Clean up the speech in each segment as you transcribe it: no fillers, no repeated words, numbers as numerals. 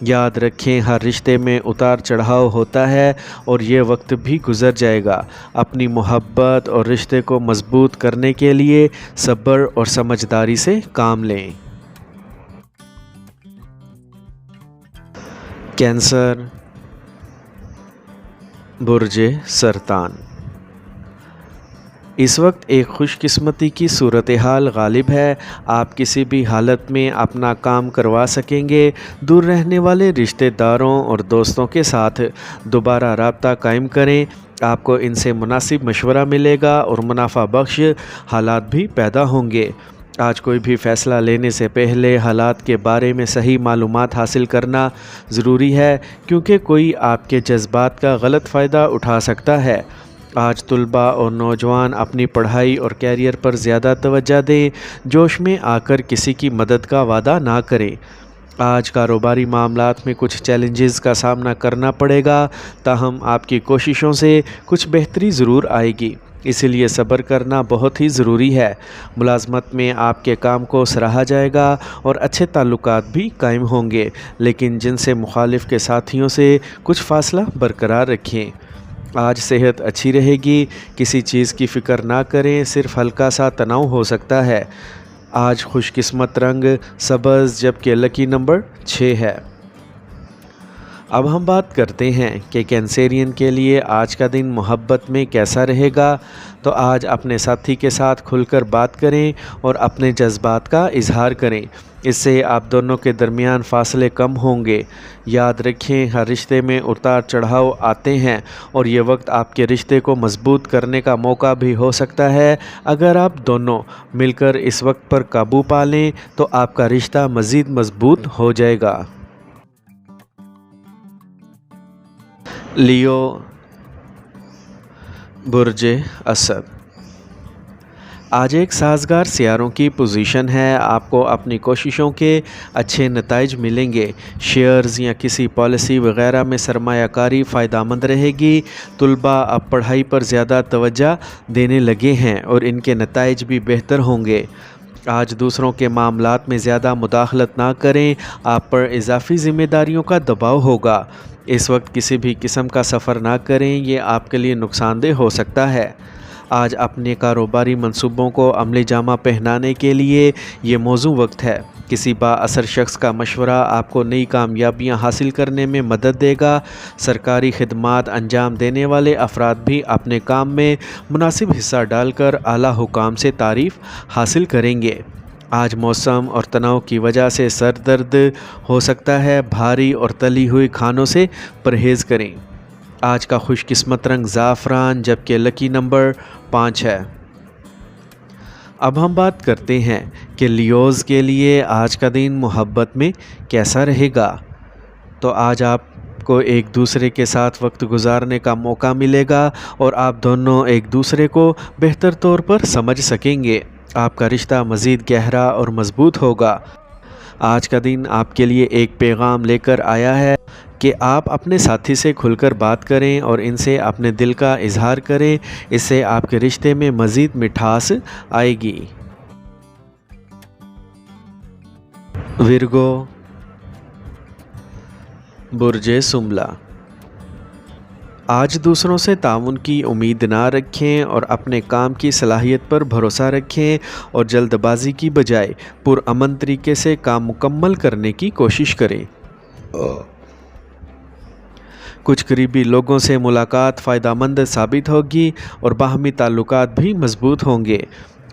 یاد رکھیں ہر رشتے میں اتار چڑھاؤ ہوتا ہے اور یہ وقت بھی گزر جائے گا۔ اپنی محبت اور رشتے کو مضبوط کرنے کے لیے صبر اور سمجھداری سے کام لیں۔ کینسر، برج سرطان۔ اس وقت ایک خوش قسمتی کی صورتحال غالب ہے۔ آپ کسی بھی حالت میں اپنا کام کروا سکیں گے۔ دور رہنے والے رشتہ داروں اور دوستوں کے ساتھ دوبارہ رابطہ قائم کریں۔ آپ کو ان سے مناسب مشورہ ملے گا اور منافع بخش حالات بھی پیدا ہوں گے۔ آج کوئی بھی فیصلہ لینے سے پہلے حالات کے بارے میں صحیح معلومات حاصل کرنا ضروری ہے، کیونکہ کوئی آپ کے جذبات کا غلط فائدہ اٹھا سکتا ہے۔ آج طلباء اور نوجوان اپنی پڑھائی اور کیریئر پر زیادہ توجہ دیں۔ جوش میں آ کر کسی کی مدد کا وعدہ نہ کریں۔ آج کاروباری معاملات میں کچھ چیلنجز کا سامنا کرنا پڑے گا، تاہم آپ کی کوششوں سے کچھ بہتری ضرور آئے گی، اس لیے صبر کرنا بہت ہی ضروری ہے۔ ملازمت میں آپ کے کام کو سراہا جائے گا اور اچھے تعلقات بھی قائم ہوں گے، لیکن جن سے مخالف کے ساتھیوں سے کچھ فاصلہ برقرار رکھیں۔ آج صحت اچھی رہے گی، کسی چیز کی فکر نہ کریں، صرف ہلکا سا تناؤ ہو سکتا ہے۔ آج خوش قسمت رنگ سبز جبکہ لکی نمبر 6 ہے۔ اب ہم بات کرتے ہیں کہ کینسیرین کے لیے آج کا دن محبت میں کیسا رہے گا۔ تو آج اپنے ساتھی کے ساتھ کھل کر بات کریں اور اپنے جذبات کا اظہار کریں، اس سے آپ دونوں کے درمیان فاصلے کم ہوں گے۔ یاد رکھیں ہر رشتے میں اتار چڑھاؤ آتے ہیں اور یہ وقت آپ کے رشتے کو مضبوط کرنے کا موقع بھی ہو سکتا ہے۔ اگر آپ دونوں مل کر اس وقت پر قابو پا لیں تو آپ کا رشتہ مزید مضبوط ہو جائے گا۔ لیو، برج اسد۔ آج ایک سازگار سیاروں کی پوزیشن ہے، آپ کو اپنی کوششوں کے اچھے نتائج ملیں گے۔ شیئرز یا کسی پالیسی وغیرہ میں سرمایہ کاری فائدہ مند رہے گی۔ طلباء اب پڑھائی پر زیادہ توجہ دینے لگے ہیں اور ان کے نتائج بھی بہتر ہوں گے۔ آج دوسروں کے معاملات میں زیادہ مداخلت نہ کریں، آپ پر اضافی ذمہ داریوں کا دباؤ ہوگا۔ اس وقت کسی بھی قسم کا سفر نہ کریں، یہ آپ کے لیے نقصان دہ ہو سکتا ہے۔ آج اپنے کاروباری منصوبوں کو عملی جامہ پہنانے کے لیے یہ موزوں وقت ہے۔ کسی با اثر شخص کا مشورہ آپ کو نئی کامیابیاں حاصل کرنے میں مدد دے گا۔ سرکاری خدمات انجام دینے والے افراد بھی اپنے کام میں مناسب حصہ ڈال کر اعلیٰ حکام سے تعریف حاصل کریں گے۔ آج موسم اور تناؤ کی وجہ سے سر درد ہو سکتا ہے، بھاری اور تلی ہوئی کھانوں سے پرہیز کریں۔ آج کا خوش قسمت رنگ زعفران جبکہ لکی نمبر 5 ہے۔ اب ہم بات کرتے ہیں کہ لیوز کے لیے آج کا دن محبت میں کیسا رہے گا۔ تو آج آپ کو ایک دوسرے کے ساتھ وقت گزارنے کا موقع ملے گا اور آپ دونوں ایک دوسرے کو بہتر طور پر سمجھ سکیں گے۔ آپ کا رشتہ مزید گہرا اور مضبوط ہوگا۔ آج کا دن آپ کے لیے ایک پیغام لے کر آیا ہے کہ آپ اپنے ساتھی سے کھل کر بات کریں اور ان سے اپنے دل کا اظہار کریں، اس سے آپ کے رشتے میں مزید مٹھاس آئے گی۔ ورگو، برج سنبلہ۔ آج دوسروں سے تعاون کی امید نہ رکھیں اور اپنے کام کی صلاحیت پر بھروسہ رکھیں اور جلد بازی کی بجائے پرامن طریقے سے کام مکمل کرنے کی کوشش کریں۔ کچھ قریبی لوگوں سے ملاقات فائدہ مند ثابت ہوگی اور باہمی تعلقات بھی مضبوط ہوں گے۔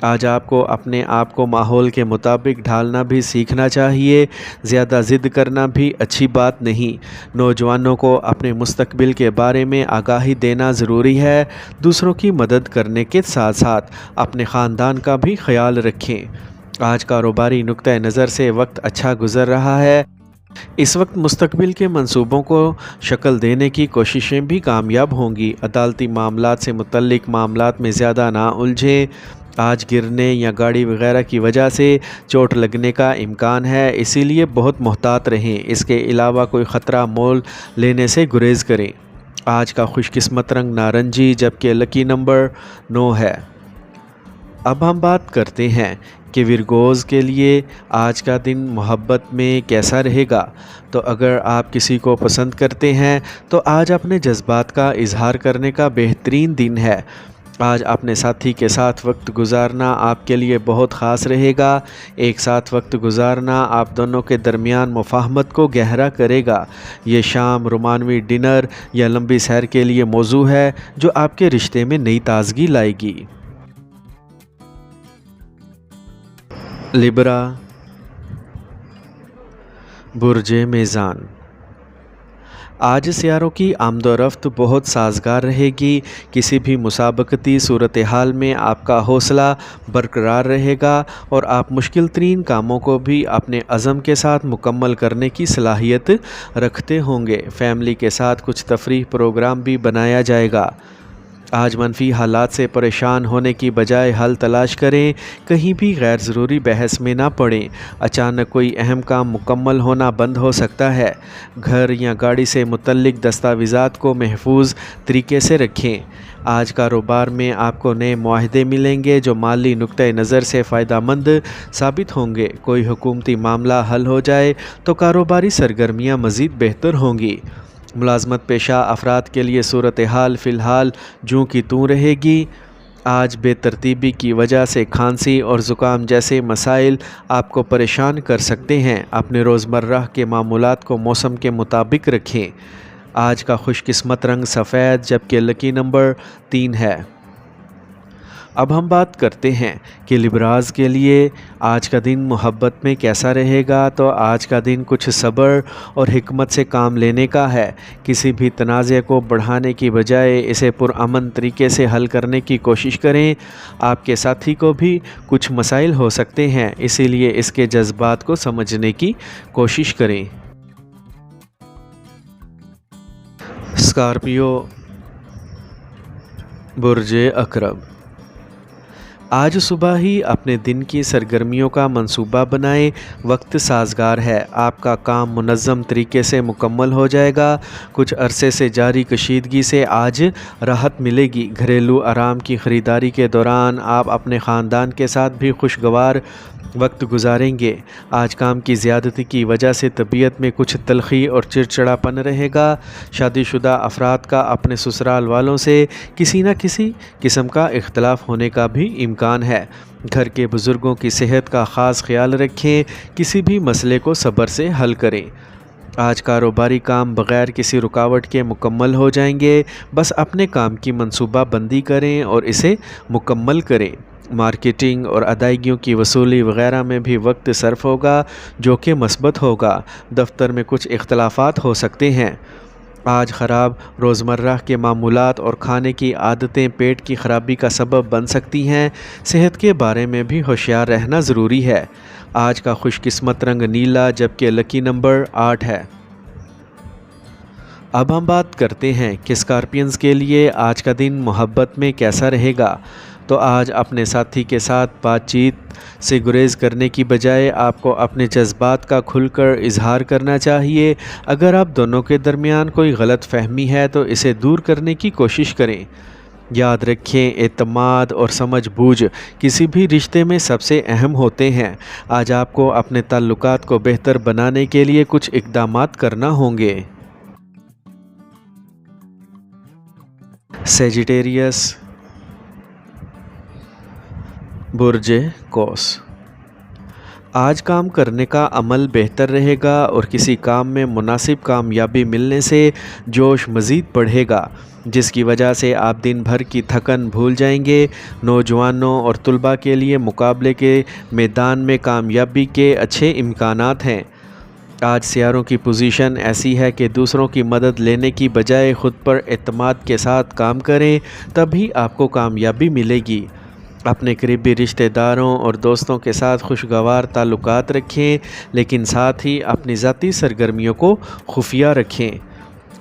آج آپ کو اپنے آپ کو ماحول کے مطابق ڈھالنا بھی سیکھنا چاہیے، زیادہ ضد کرنا بھی اچھی بات نہیں۔ نوجوانوں کو اپنے مستقبل کے بارے میں آگاہی دینا ضروری ہے۔ دوسروں کی مدد کرنے کے ساتھ ساتھ اپنے خاندان کا بھی خیال رکھیں۔ آج کاروباری نقطہ نظر سے وقت اچھا گزر رہا ہے۔ اس وقت مستقبل کے منصوبوں کو شکل دینے کی کوششیں بھی کامیاب ہوں گی۔ عدالتی معاملات سے متعلق معاملات میں زیادہ نہ الجھیں۔ آج گرنے یا گاڑی وغیرہ کی وجہ سے چوٹ لگنے کا امکان ہے، اسی لیے بہت محتاط رہیں۔ اس کے علاوہ کوئی خطرہ مول لینے سے گریز کریں۔ آج کا خوش قسمت رنگ نارنجی جبکہ لکی نمبر 9 ہے۔ اب ہم بات کرتے ہیں کہ ورگوز کے لیے آج کا دن محبت میں کیسا رہے گا۔ تو اگر آپ کسی کو پسند کرتے ہیں تو آج اپنے جذبات کا اظہار کرنے کا بہترین دن ہے۔ آج اپنے ساتھی کے ساتھ وقت گزارنا آپ کے لیے بہت خاص رہے گا۔ ایک ساتھ وقت گزارنا آپ دونوں کے درمیان مفاہمت کو گہرا کرے گا۔ یہ شام رومانوی ڈنر یا لمبی سیر کے لیے موزوں ہے جو آپ کے رشتے میں نئی تازگی لائے گی۔ لبرا، برج میزان۔ آج سیاروں کی آمد و رفت بہت سازگار رہے گی۔ کسی بھی مسابقتی صورتحال میں آپ کا حوصلہ برقرار رہے گا اور آپ مشکل ترین کاموں کو بھی اپنے عزم کے ساتھ مکمل کرنے کی صلاحیت رکھتے ہوں گے۔ فیملی کے ساتھ کچھ تفریح پروگرام بھی بنایا جائے گا۔ آج منفی حالات سے پریشان ہونے کی بجائے حل تلاش کریں، کہیں بھی غیر ضروری بحث میں نہ پڑیں۔ اچانک کوئی اہم کام مکمل ہونا بند ہو سکتا ہے۔ گھر یا گاڑی سے متعلق دستاویزات کو محفوظ طریقے سے رکھیں۔ آج کاروبار میں آپ کو نئے معاہدے ملیں گے جو مالی نقطۂ نظر سے فائدہ مند ثابت ہوں گے۔ کوئی حکومتی معاملہ حل ہو جائے تو کاروباری سرگرمیاں مزید بہتر ہوں گی۔ ملازمت پیشہ افراد کے لیے صورتحال فی الحال جوں کی توں رہے گی۔ آج بے ترتیبی کی وجہ سے کھانسی اور زکام جیسے مسائل آپ کو پریشان کر سکتے ہیں۔ اپنے روزمرہ کے معمولات کو موسم کے مطابق رکھیں۔ آج کا خوش قسمت رنگ سفید جبکہ لکی نمبر 3 ہے۔ اب ہم بات کرتے ہیں کہ لبراز کے لیے آج کا دن محبت میں کیسا رہے گا۔ تو آج کا دن کچھ صبر اور حکمت سے کام لینے کا ہے۔ کسی بھی تنازع کو بڑھانے کی بجائے اسے پرامن طریقے سے حل کرنے کی کوشش کریں۔ آپ کے ساتھی کو بھی کچھ مسائل ہو سکتے ہیں، اسی لیے اس کے جذبات کو سمجھنے کی کوشش کریں۔ اسکارپیو، برج عقرب۔ آج صبح ہی اپنے دن کی سرگرمیوں کا منصوبہ بنائیں۔ وقت سازگار ہے، آپ کا کام منظم طریقے سے مکمل ہو جائے گا۔ کچھ عرصے سے جاری کشیدگی سے آج راحت ملے گی۔ گھریلو آرام کی خریداری کے دوران آپ اپنے خاندان کے ساتھ بھی خوشگوار وقت گزاریں گے۔ آج کام کی زیادتی کی وجہ سے طبیعت میں کچھ تلخی اور چڑچڑاپن رہے گا۔ شادی شدہ افراد کا اپنے سسرال والوں سے کسی نہ کسی قسم کا اختلاف ہونے کا بھی امکان ہے۔ گھر کے بزرگوں کی صحت کا خاص خیال رکھیں۔ کسی بھی مسئلے کو صبر سے حل کریں۔ آج کاروباری کام بغیر کسی رکاوٹ کے مکمل ہو جائیں گے۔ بس اپنے کام کی منصوبہ بندی کریں اور اسے مکمل کریں۔ مارکیٹنگ اور ادائیگیوں کی وصولی وغیرہ میں بھی وقت صرف ہوگا جو کہ مثبت ہوگا۔ دفتر میں کچھ اختلافات ہو سکتے ہیں۔ آج خراب روزمرہ کے معمولات اور کھانے کی عادتیں پیٹ کی خرابی کا سبب بن سکتی ہیں۔ صحت کے بارے میں بھی ہوشیار رہنا ضروری ہے۔ آج کا خوش قسمت رنگ نیلا جبکہ لکی نمبر 8 ہے۔ اب ہم بات کرتے ہیں کہ اسکارپینز کے لیے آج کا دن محبت میں کیسا رہے گا۔ تو آج اپنے ساتھی کے ساتھ بات چیت سے گریز کرنے کی بجائے آپ کو اپنے جذبات کا کھل کر اظہار کرنا چاہیے۔ اگر آپ دونوں کے درمیان کوئی غلط فہمی ہے تو اسے دور کرنے کی کوشش کریں۔ یاد رکھیں، اعتماد اور سمجھ بوجھ کسی بھی رشتے میں سب سے اہم ہوتے ہیں۔ آج آپ کو اپنے تعلقات کو بہتر بنانے کے لیے کچھ اقدامات کرنا ہوں گے۔ سیجیٹیریس، برج قوس۔ آج کام کرنے کا عمل بہتر رہے گا اور کسی کام میں مناسب کامیابی ملنے سے جوش مزید بڑھے گا، جس کی وجہ سے آپ دن بھر کی تھکن بھول جائیں گے۔ نوجوانوں اور طلباء کے لیے مقابلے کے میدان میں کامیابی کے اچھے امکانات ہیں۔ آج سیاروں کی پوزیشن ایسی ہے کہ دوسروں کی مدد لینے کی بجائے خود پر اعتماد کے ساتھ کام کریں، تبھی آپ کو کامیابی ملے گی۔ اپنے قریبی رشتہ داروں اور دوستوں کے ساتھ خوشگوار تعلقات رکھیں، لیکن ساتھ ہی اپنی ذاتی سرگرمیوں کو خفیہ رکھیں۔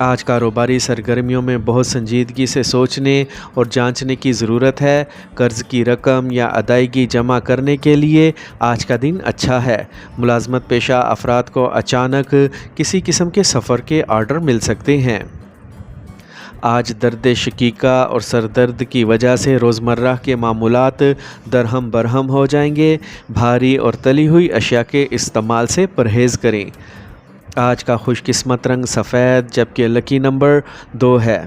آج کاروباری سرگرمیوں میں بہت سنجیدگی سے سوچنے اور جانچنے کی ضرورت ہے۔ قرض کی رقم یا ادائیگی جمع کرنے کے لیے آج کا دن اچھا ہے۔ ملازمت پیشہ افراد کو اچانک کسی قسم کے سفر کے آرڈر مل سکتے ہیں۔ آج درد شقیقہ اور سر درد کی وجہ سے روزمرہ کے معمولات درہم برہم ہو جائیں گے۔ بھاری اور تلی ہوئی اشیاء کے استعمال سے پرہیز کریں۔ آج کا خوش قسمت رنگ سفید جبکہ لکی نمبر 2 ہے۔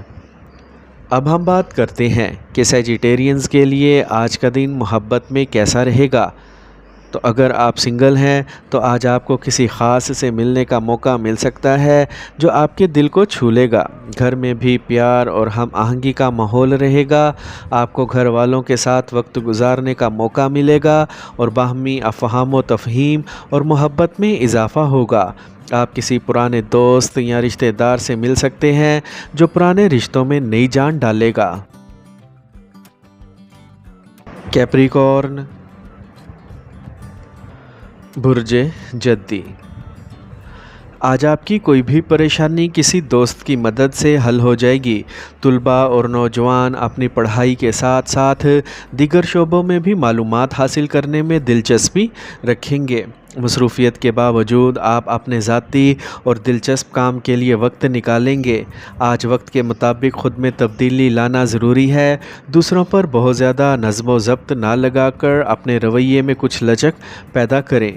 اب ہم بات کرتے ہیں کہ سیجیٹیرینز کے لیے آج کا دن محبت میں کیسا رہے گا۔ تو اگر آپ سنگل ہیں تو آج آپ کو کسی خاص سے ملنے کا موقع مل سکتا ہے جو آپ کے دل کو چھو لے گا۔ گھر میں بھی پیار اور ہم آہنگی کا ماحول رہے گا۔ آپ کو گھر والوں کے ساتھ وقت گزارنے کا موقع ملے گا اور باہمی افہام و تفہیم اور محبت میں اضافہ ہوگا۔ آپ کسی پرانے دوست یا رشتہ دار سے مل سکتے ہیں جو پرانے رشتوں میں نئی جان ڈالے گا۔ کیپریکارن، برج جدی، آج آپ کی کوئی بھی پریشانی کسی دوست کی مدد سے حل ہو جائے گی۔ طلباء اور نوجوان اپنی پڑھائی کے ساتھ ساتھ دیگر شعبوں میں بھی معلومات حاصل کرنے میں دلچسپی رکھیں گے۔ مصروفیت کے باوجود آپ اپنے ذاتی اور دلچسپ کام کے لیے وقت نکالیں گے۔ آج وقت کے مطابق خود میں تبدیلی لانا ضروری ہے۔ دوسروں پر بہت زیادہ نظم و ضبط نہ لگا کر اپنے رویے میں کچھ لچک پیدا کریں۔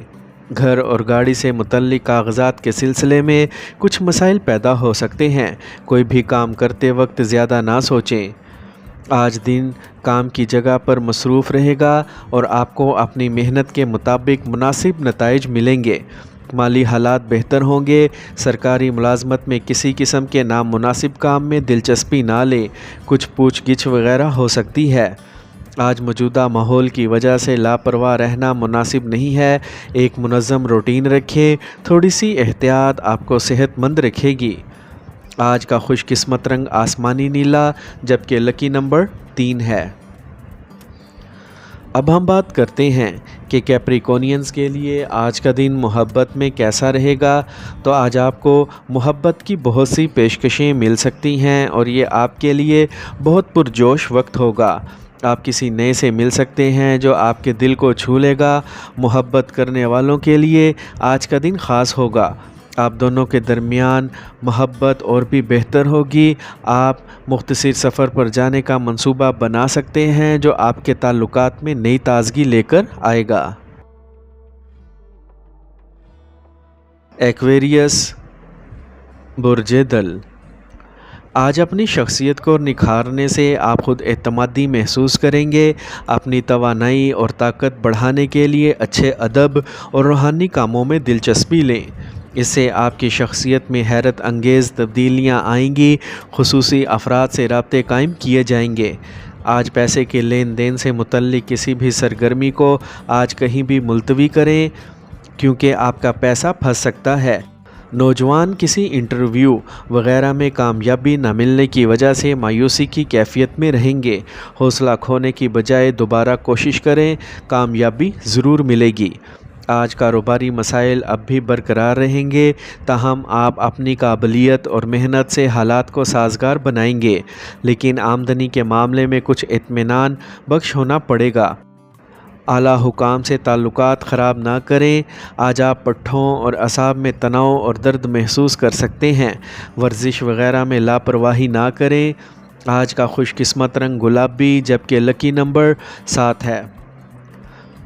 گھر اور گاڑی سے متعلق کاغذات کے سلسلے میں کچھ مسائل پیدا ہو سکتے ہیں۔ کوئی بھی کام کرتے وقت زیادہ نہ سوچیں۔ آج دن کام کی جگہ پر مصروف رہے گا اور آپ کو اپنی محنت کے مطابق مناسب نتائج ملیں گے۔ مالی حالات بہتر ہوں گے۔ سرکاری ملازمت میں کسی قسم کے نامناسب کام میں دلچسپی نہ لیں۔ کچھ پوچھ گچھ وغیرہ ہو سکتی ہے۔ آج موجودہ ماحول کی وجہ سے لاپرواہ رہنا مناسب نہیں ہے۔ ایک منظم روٹین رکھیں۔ تھوڑی سی احتیاط آپ کو صحت مند رکھے گی۔ آج کا خوش قسمت رنگ آسمانی نیلا جبکہ لکی نمبر 3 ہے۔ اب ہم بات کرتے ہیں کہ کیپریکونینز کے لیے آج کا دن محبت میں کیسا رہے گا۔ تو آج آپ کو محبت کی بہت سی پیشکشیں مل سکتی ہیں اور یہ آپ کے لیے بہت پرجوش وقت ہوگا۔ آپ کسی نئے سے مل سکتے ہیں جو آپ کے دل کو چھو لے گا۔ محبت کرنے والوں کے لیے آج کا دن خاص ہوگا۔ آپ دونوں کے درمیان محبت اور بھی بہتر ہوگی۔ آپ مختصر سفر پر جانے کا منصوبہ بنا سکتے ہیں جو آپ کے تعلقات میں نئی تازگی لے کر آئے گا۔ ایکویریس، برج دل، آج اپنی شخصیت کو نکھارنے سے آپ خود اعتمادی محسوس کریں گے۔ اپنی توانائی اور طاقت بڑھانے کے لیے اچھے ادب اور روحانی کاموں میں دلچسپی لیں۔ اس سے آپ کی شخصیت میں حیرت انگیز تبدیلیاں آئیں گی۔ خصوصی افراد سے رابطے قائم کیے جائیں گے۔ آج پیسے کے لین دین سے متعلق کسی بھی سرگرمی کو آج کہیں بھی ملتوی کریں کیونکہ آپ کا پیسہ پھنس سکتا ہے۔ نوجوان کسی انٹرویو وغیرہ میں کامیابی نہ ملنے کی وجہ سے مایوسی کی کیفیت میں رہیں گے۔ حوصلہ کھونے کی بجائے دوبارہ کوشش کریں، کامیابی ضرور ملے گی۔ آج کاروباری مسائل اب بھی برقرار رہیں گے، تاہم آپ اپنی قابلیت اور محنت سے حالات کو سازگار بنائیں گے، لیکن آمدنی کے معاملے میں کچھ اطمینان بخش ہونا پڑے گا۔ اعلیٰ حکام سے تعلقات خراب نہ کریں۔ آج آپ پٹھوں اور اعصاب میں تناؤ اور درد محسوس کر سکتے ہیں۔ ورزش وغیرہ میں لاپرواہی نہ کریں۔ آج کا خوش قسمت رنگ گلابی جبکہ لکی نمبر 7 ہے۔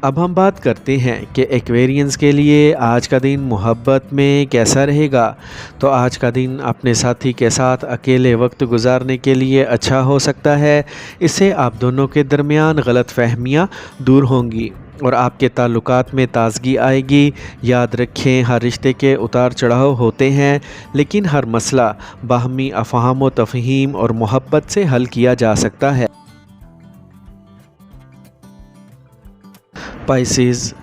اب ہم بات کرتے ہیں کہ ایکویرینز کے لیے آج کا دن محبت میں کیسا رہے گا۔ تو آج کا دن اپنے ساتھی کے ساتھ اکیلے وقت گزارنے کے لیے اچھا ہو سکتا ہے۔ اس سے آپ دونوں کے درمیان غلط فہمیاں دور ہوں گی اور آپ کے تعلقات میں تازگی آئے گی۔ یاد رکھیں، ہر رشتے کے اتار چڑھاؤ ہوتے ہیں، لیکن ہر مسئلہ باہمی افہام و تفہیم اور محبت سے حل کیا جا سکتا ہے۔ پائسیز،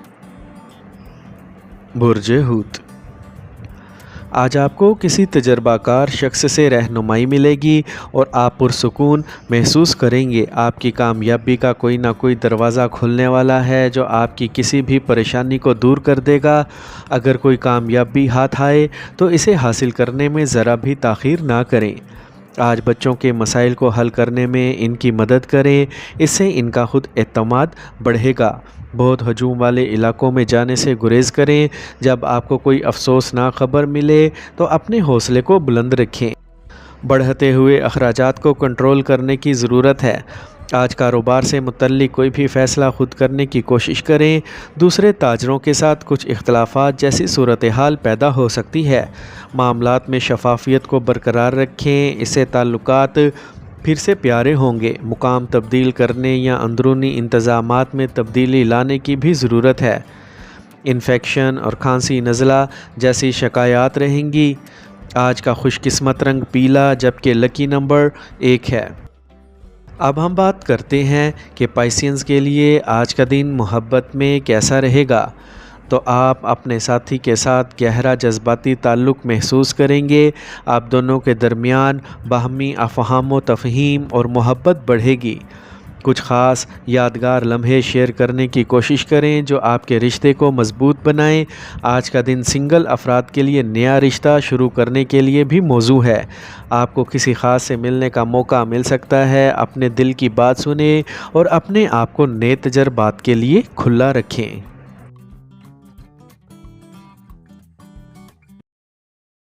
برج حوت، آج آپ کو کسی تجربہ کار شخص سے رہنمائی ملے گی اور آپ پرسکون محسوس کریں گے۔ آپ کی کامیابی کا کوئی نہ کوئی دروازہ کھلنے والا ہے جو آپ کی کسی بھی پریشانی کو دور کر دے گا۔ اگر کوئی کامیابی ہاتھ آئے تو اسے حاصل کرنے میں ذرا بھی تاخیر نہ کریں۔ آج بچوں کے مسائل کو حل کرنے میں ان کی مدد کریں، اس سے ان کا خود اعتماد بڑھے گا۔ بہت ہجوم والے علاقوں میں جانے سے گریز کریں۔ جب آپ کو کوئی افسوسناک خبر ملے تو اپنے حوصلے کو بلند رکھیں۔ بڑھتے ہوئے اخراجات کو کنٹرول کرنے کی ضرورت ہے۔ آج کاروبار سے متعلق کوئی بھی فیصلہ خود کرنے کی کوشش کریں، دوسرے تاجروں کے ساتھ کچھ اختلافات جیسی صورتحال پیدا ہو سکتی ہے۔ معاملات میں شفافیت کو برقرار رکھیں، اس سے تعلقات پھر سے پیارے ہوں گے۔ مقام تبدیل کرنے یا اندرونی انتظامات میں تبدیلی لانے کی بھی ضرورت ہے۔ انفیکشن اور کھانسی نزلہ جیسی شکایات رہیں گی۔ آج کا خوش قسمت رنگ پیلا جبکہ لکی نمبر 1 ہے۔ اب ہم بات کرتے ہیں کہ پائسینز کے لیے آج کا دن محبت میں کیسا رہے گا۔ تو آپ اپنے ساتھی کے ساتھ گہرا جذباتی تعلق محسوس کریں گے۔ آپ دونوں کے درمیان باہمی افہام و تفہیم اور محبت بڑھے گی۔ کچھ خاص یادگار لمحے شیئر کرنے کی کوشش کریں جو آپ کے رشتے کو مضبوط بنائیں۔ آج کا دن سنگل افراد کے لیے نیا رشتہ شروع کرنے کے لیے بھی موزوں ہے۔ آپ کو کسی خاص سے ملنے کا موقع مل سکتا ہے۔ اپنے دل کی بات سنیں اور اپنے آپ کو نئے تجربات کے لیے کھلا رکھیں۔